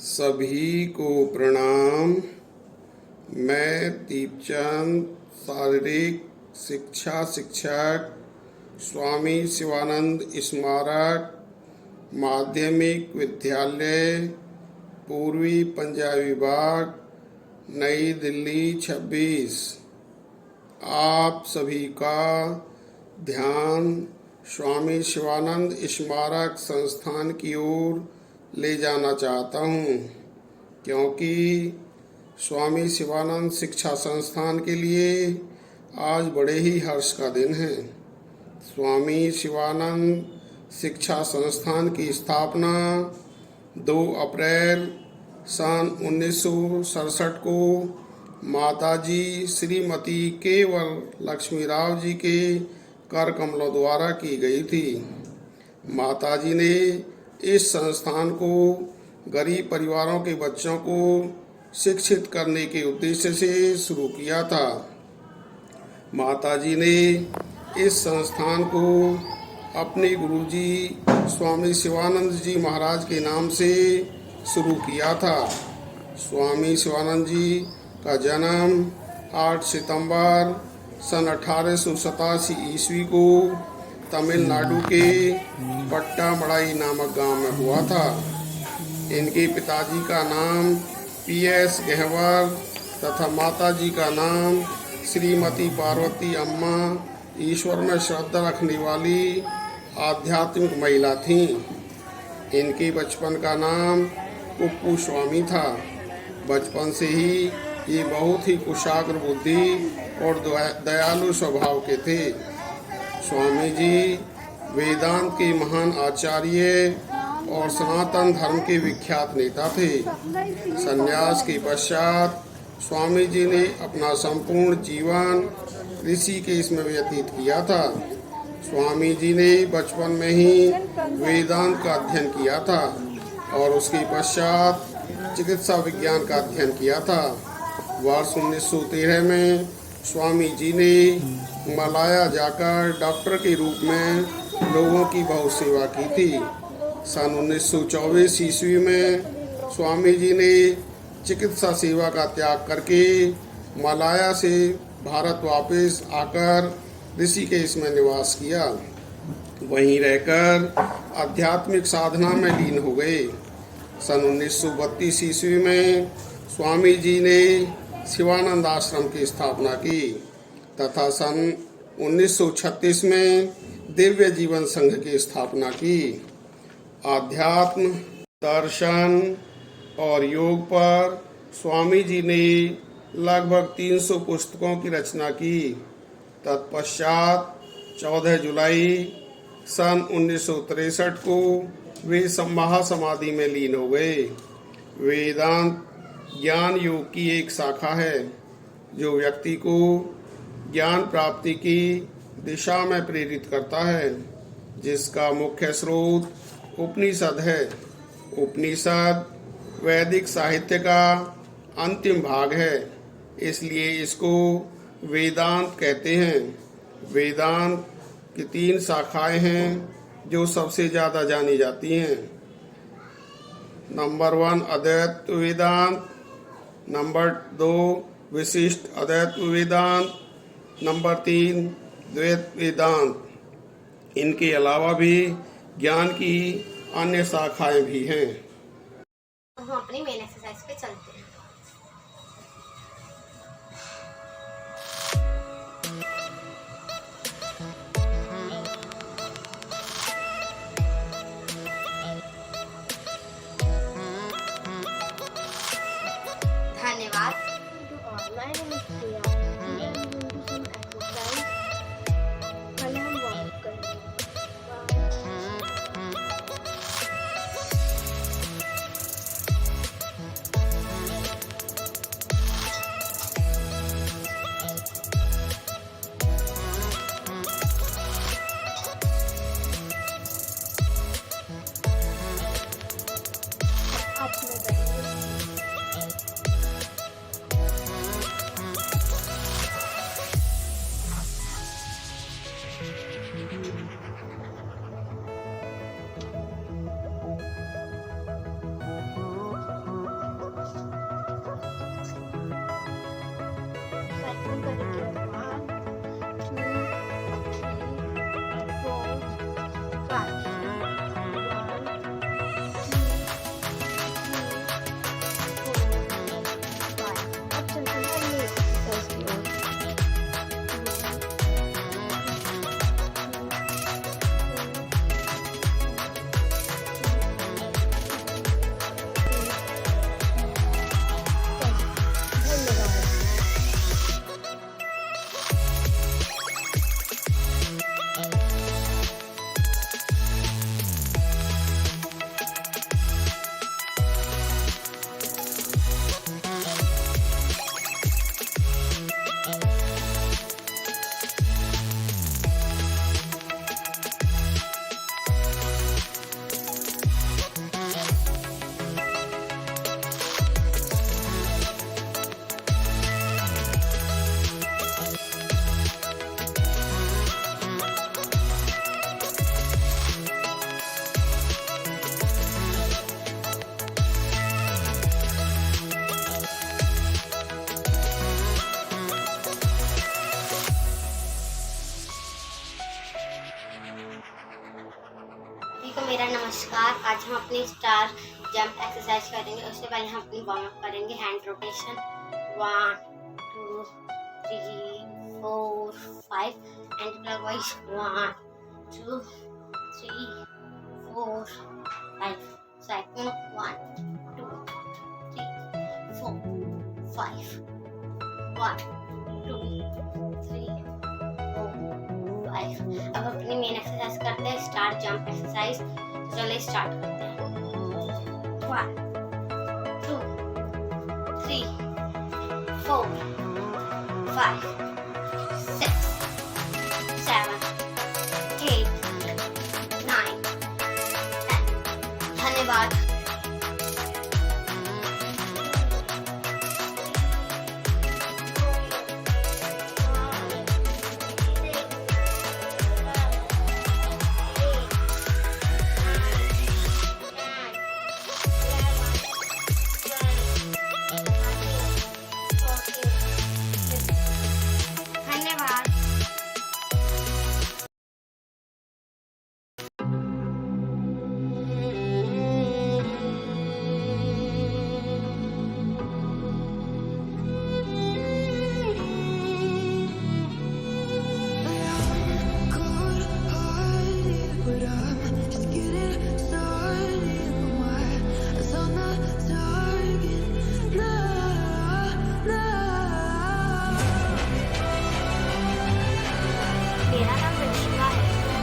सभी को प्रणाम। मैं दीपचंद शारीरिक शिक्षा शिक्षक स्वामी शिवानंद स्मारक माध्यमिक विद्यालय पूर्वी पंजाब विभाग नई दिल्ली 26 आप सभी का ध्यान स्वामी शिवानंद स्मारक संस्थान की ओर ले जाना चाहता हूँ, क्योंकि स्वामी शिवानंद शिक्षा संस्थान के लिए आज बड़े ही हर्ष का दिन है। स्वामी शिवानंद शिक्षा संस्थान की स्थापना 2 अप्रैल सन 1967 को माताजी श्रीमती केवल लक्ष्मीराव जी के कर कमलों द्वारा की गई थी। माताजी ने इस संस्थान को गरीब परिवारों के बच्चों को शिक्षित करने के उद्देश्य से शुरू किया था। माताजी ने इस संस्थान को अपने गुरुजी स्वामी शिवानंद जी महाराज के नाम से शुरू किया था। स्वामी शिवानंद जी का जन्म 8 सितंबर सन 1887 ईस्वी को तमिलनाडु के पट्टामड़ाई नामक गांव में हुआ था। इनके पिताजी का नाम PS गहवर तथा माताजी का नाम श्रीमती पार्वती अम्मा ईश्वर में श्रद्धा रखने वाली आध्यात्मिक महिला थीं। इनके बचपन का नाम कुप्पू स्वामी था। बचपन से ही ये बहुत ही कुशाग्र बुद्धि और दयालु स्वभाव के थे। स्वामी जी वेदांत के महान आचार्य और सनातन धर्म के विख्यात नेता थे। संन्यास के पश्चात स्वामी जी ने अपना संपूर्ण जीवन ऋषि के इसमें व्यतीत किया था। स्वामी जी ने बचपन में ही वेदांत का अध्ययन किया था और उसके पश्चात चिकित्सा विज्ञान का अध्ययन किया था। वर्ष 1913 में स्वामी जी ने मलाया जाकर डॉक्टर के रूप में लोगों की बहुत सेवा की थी। सन 1924 ईस्वी में स्वामी जी ने चिकित्सा सेवा का त्याग करके मलाया से भारत वापस आकर ऋषि के इसमें निवास किया। वहीं रहकर आध्यात्मिक साधना में लीन हो गए। सन 1932 ईस्वी में स्वामी जी ने शिवानंद आश्रम की स्थापना की तथा सन 1936 में दिव्य जीवन संघ की स्थापना की। आध्यात्म, दर्शन और योग पर स्वामी जी ने लगभग 300 पुस्तकों की रचना की। तत्पश्चात 14 जुलाई सन 1963 को वे महासमाधि में लीन हो गए। वेदांत ज्ञान योग की एक शाखा है जो व्यक्ति को ज्ञान प्राप्ति की दिशा में प्रेरित करता है, जिसका मुख्य स्रोत उपनिषद है। उपनिषद वैदिक साहित्य का अंतिम भाग है, इसलिए इसको वेदांत कहते हैं। वेदांत की 3 शाखाएं हैं जो सबसे ज़्यादा जानी जाती हैं। नंबर 1 अद्वैत वेदांत, नंबर 2 विशिष्ट अद्वैत वेदांत, नंबर 3 द्वैत वेदांत। इनके अलावा भी ज्ञान की अन्य शाखाएं भी हैं। हम अपनी मेन एक्सरसाइज पे चलते हैं। धन्यवाद। काउंट करेंगे मेरा नमस्कार। आज हम अपनी स्टार जंप एक्सरसाइज करेंगे। उससे पहले हम अपनी वार्म अप करेंगे। Hand rotation 1 2 3 4 5 and clockwise 1 2 3 4 5 second 1 2 3 4 5 1 2 3 4 5। अब अपनी मेन एक्सरसाइज करते हैं, स्टार जंप एक्सरसाइज। तो चलिए स्टार्ट करते हैं। 1 2 3 4 5 6 7 8 9 10। धन्यवाद।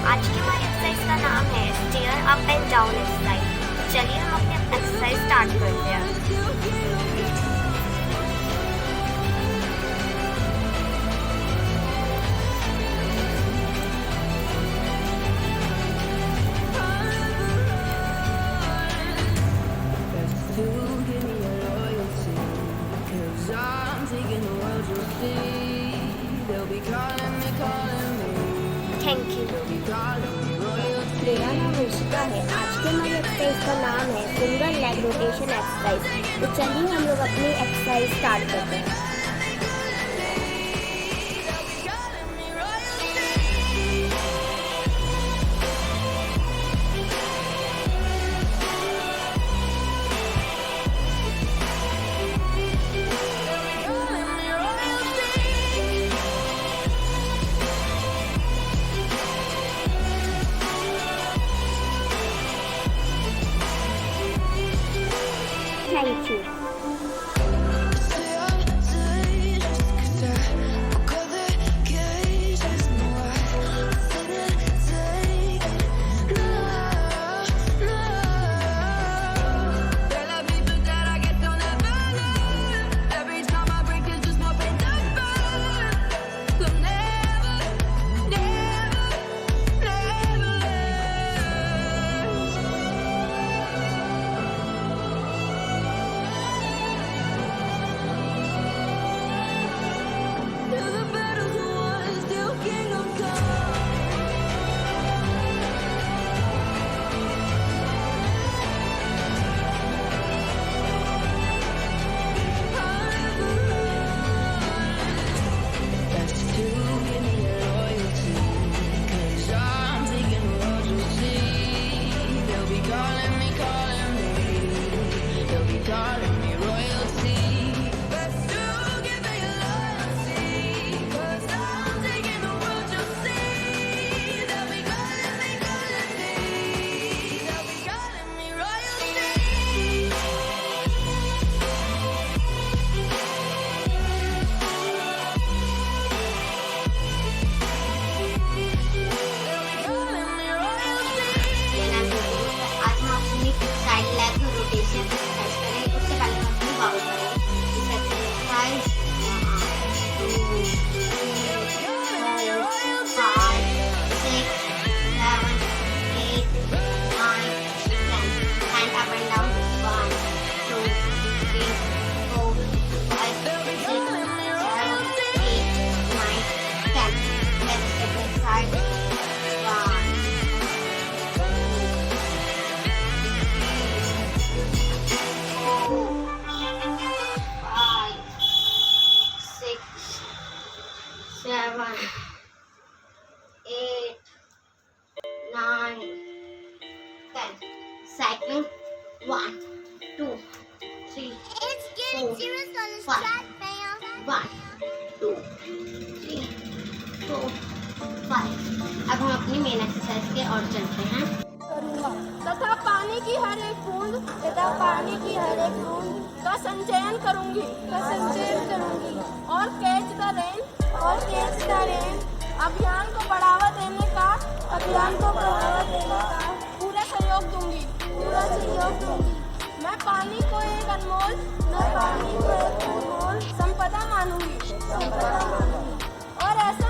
आज की हमारी एक्सरसाइज का नाम है stair up and down exercise. तो चलिए हम अपनी एक्सरसाइज स्टार्ट करते हैं। Thank you. मेरा नाम ऋषिका है। आज के हमारी एक्सरसाइज का नाम है सिंगल लेग रोटेशन एक्सरसाइज। तो चलिए हम लोग अपनी एक्सरसाइज स्टार्ट करते हैं। Thank you. Second, 1, 2, 3, 4, 5. 1, 2, 3, 4, 5. अब हम अपनी मेन एक्सरसाइज के और चलते हैं। तथा पानी की हर एक बूंद का संचयन करूंगी और कैच द रेन अभियान को बढ़ावा देने का पूरा सहयोग दूंगी। मैं पानी को एक अनमोल संपदा मानूंगी और ऐसा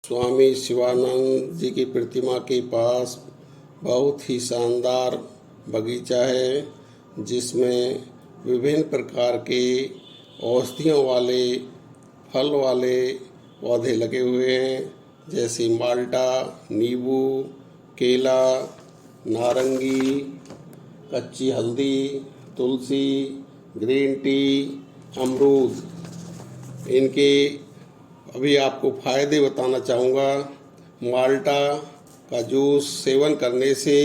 स्वामी शिवानंद जी की प्रतिमा के पास बहुत ही शानदार बगीचा है जिसमें विभिन्न प्रकार के औषधियों वाले फल वाले पौधे लगे हुए हैं, जैसे माल्टा, नींबू, केला, नारंगी, कच्ची हल्दी, तुलसी, ग्रीन टी, अमरूद। इनके अभी आपको फ़ायदे बताना चाहूँगा। माल्टा का जूस सेवन करने से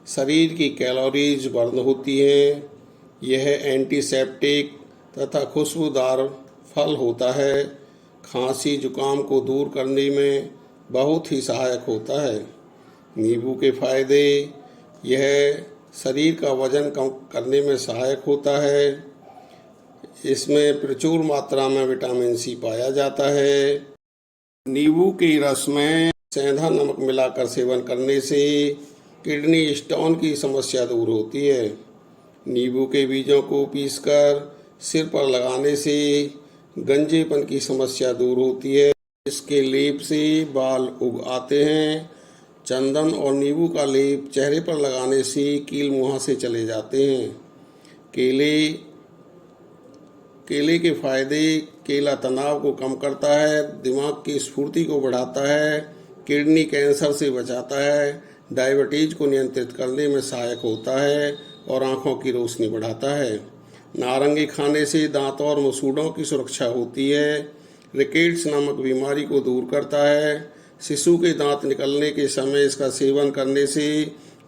शरीर की कैलोरीज बर्न होती हैं। यह एंटीसेप्टिक तथा खुशबूदार फल होता है। खांसी जुकाम को दूर करने में बहुत ही सहायक होता है। नींबू के फायदे, यह शरीर का वजन कम करने में सहायक होता है। इसमें प्रचुर मात्रा में विटामिन सी पाया जाता है। नींबू के रस में सेंधा नमक मिलाकर सेवन करने से किडनी स्टोन की समस्या दूर होती है। नींबू के बीजों को पीसकर सिर पर लगाने से गंजेपन की समस्या दूर होती है। इसके लेप से बाल उग आते हैं। चंदन और नींबू का लेप चेहरे पर लगाने से कील मुहासे चले जाते हैं। केले के फायदे, केला तनाव को कम करता है, दिमाग की स्फूर्ति को बढ़ाता है, किडनी कैंसर से बचाता है, डायबिटीज को नियंत्रित करने में सहायक होता है और आँखों की रोशनी बढ़ाता है। नारंगी खाने से दांतों और मसूड़ों की सुरक्षा होती है। रिकेट्स नामक बीमारी को दूर करता है। शिशु के दांत निकलने के समय इसका सेवन करने से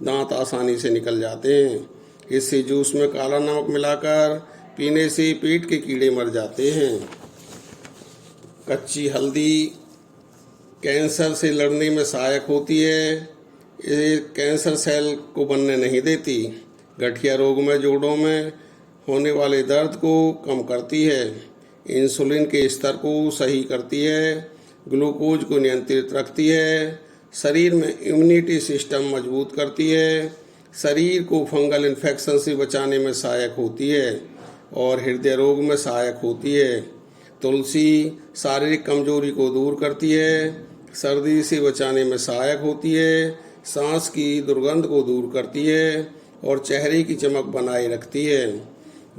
दांत आसानी से निकल जाते हैं। इससे जूस में काला नमक मिलाकर पीने से पेट के कीड़े मर जाते हैं। कच्ची हल्दी कैंसर से लड़ने में सहायक होती है। ये कैंसर सेल को बनने नहीं देती। गठिया रोग में जोड़ों में होने वाले दर्द को कम करती है। इंसुलिन के स्तर को सही करती है। ग्लूकोज को नियंत्रित रखती है। शरीर में इम्यूनिटी सिस्टम मजबूत करती है। शरीर को फंगल इन्फेक्शन से बचाने में सहायक होती है और हृदय रोग में सहायक होती है। तुलसी शारीरिक कमजोरी को दूर करती है। सर्दी से बचाने में सहायक होती है। सांस की दुर्गंध को दूर करती है और चेहरे की चमक बनाए रखती है।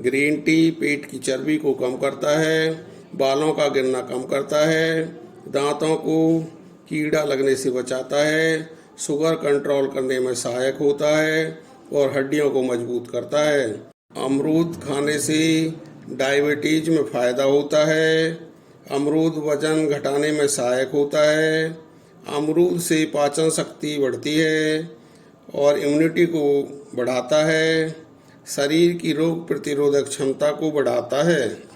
ग्रीन टी पेट की चर्बी को कम करता है। बालों का गिरना कम करता है। दांतों को कीड़ा लगने से बचाता है। शुगर कंट्रोल करने में सहायक होता है और हड्डियों को मजबूत करता है। अमरूद खाने से डायबिटीज में फ़ायदा होता है। अमरूद वजन घटाने में सहायक होता है। अमरूद से पाचन शक्ति बढ़ती है और इम्यूनिटी को बढ़ाता है। शरीर की रोग प्रतिरोधक क्षमता को बढ़ाता है।